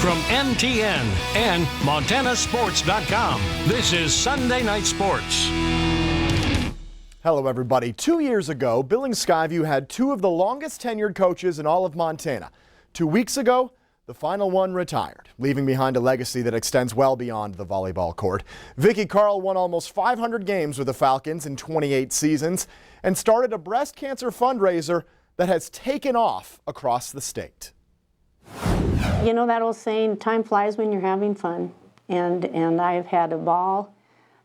From MTN and MontanaSports.com, this is Sunday Night Sports. Hello, everybody. 2 years ago, Billings Skyview had two of the longest tenured coaches in all of Montana. 2 weeks ago, the final one retired, leaving behind a legacy that extends well beyond the volleyball court. Vicki Carle won almost 500 games with the Falcons in 28 seasons and started a breast cancer fundraiser that has taken off across the state. You know that old saying, time flies when you're having fun, and I've had a ball.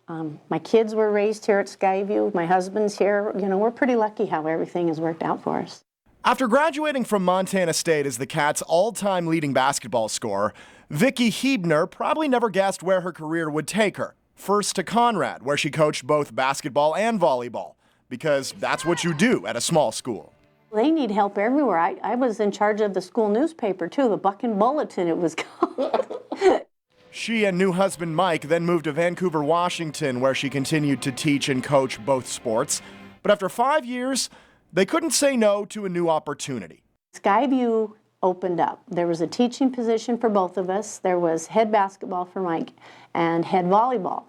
My kids were raised here at Skyview. My husband's here. You know, we're pretty lucky how everything has worked out for us. After graduating from Montana State as the Cats' all-time leading basketball scorer, Vicki Hebner probably never guessed where her career would take her. First to Conrad, where she coached both basketball and volleyball, because that's what you do at a small school. They need help everywhere. I was in charge of the school newspaper, too, the Bucking Bulletin it was called. She and new husband Mike then moved to Vancouver, Washington, where she continued to teach and coach both sports. But after 5 years, they couldn't say no to a new opportunity. Skyview opened up. There was a teaching position for both of us. There was head basketball for Mike and head volleyball.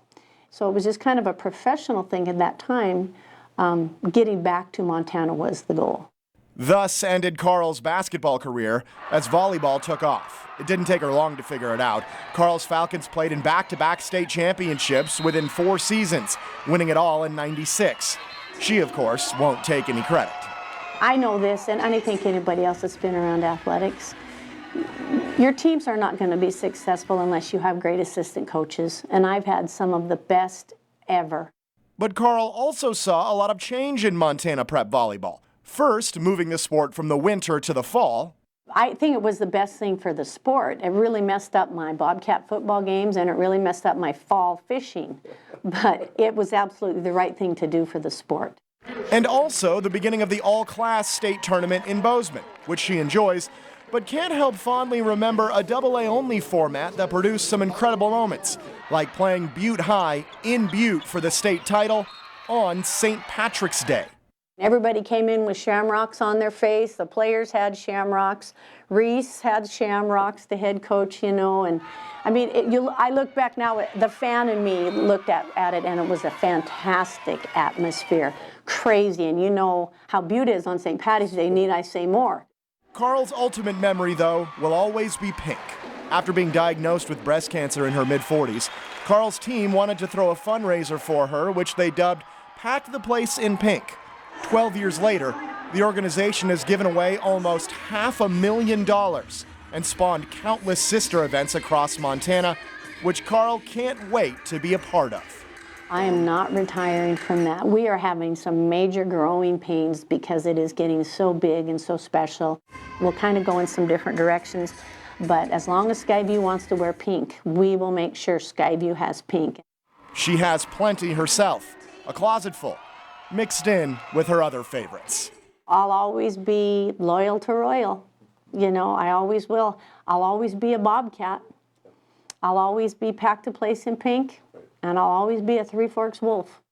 So it was just kind of a professional thing at that time. Getting back to Montana was the goal. Thus ended Carle's basketball career as volleyball took off. It didn't take her long to figure it out. Carle's Falcons played in back-to-back state championships within 4 seasons, winning it all in '96. She, of course, won't take any credit. I know this, and I think anybody else that's been around athletics, your teams are not going to be successful unless you have great assistant coaches, and I've had some of the best ever. But Carle also saw a lot of change in Montana prep volleyball. First, moving the sport from the winter to the fall. I think it was the best thing for the sport. It really messed up my Bobcat football games, and it really messed up my fall fishing. But it was absolutely the right thing to do for the sport. And also the beginning of the all-class state tournament in Bozeman, which she enjoys, but can't help fondly remember a AA-only format that produced some incredible moments, like playing Butte High in Butte for the state title on St. Patrick's Day. Everybody came in with shamrocks on their face. The players had shamrocks. Reese had shamrocks, the head coach, you know. And I mean, I look back now, the fan in me looked at it, and it was a fantastic atmosphere. Crazy. And you know how Butte is on St. Patty's Day. Need I say more? Carle's ultimate memory, though, will always be pink. After being diagnosed with breast cancer in her mid-40s, Carle's team wanted to throw a fundraiser for her, which they dubbed Pack the Place in Pink. 12 years later, the organization has given away almost $500,000 and spawned countless sister events across Montana, which Carle can't wait to be a part of. I am not retiring from that. We are having some major growing pains because it is getting so big and so special. We'll kind of go in some different directions, but as long as Skyview wants to wear pink, we will make sure Skyview has pink. She has plenty herself, a closet full, mixed in with her other favorites. I'll always be loyal to Royal. You know, I always will. I'll always be a Bobcat. I'll always be Packed a Place in Pink, and I'll always be a Three Forks Wolf.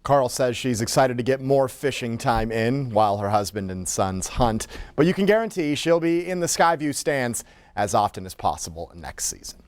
Carle says she's excited to get more fishing time in while her husband and sons hunt, but you can guarantee she'll be in the Skyview stands as often as possible next season.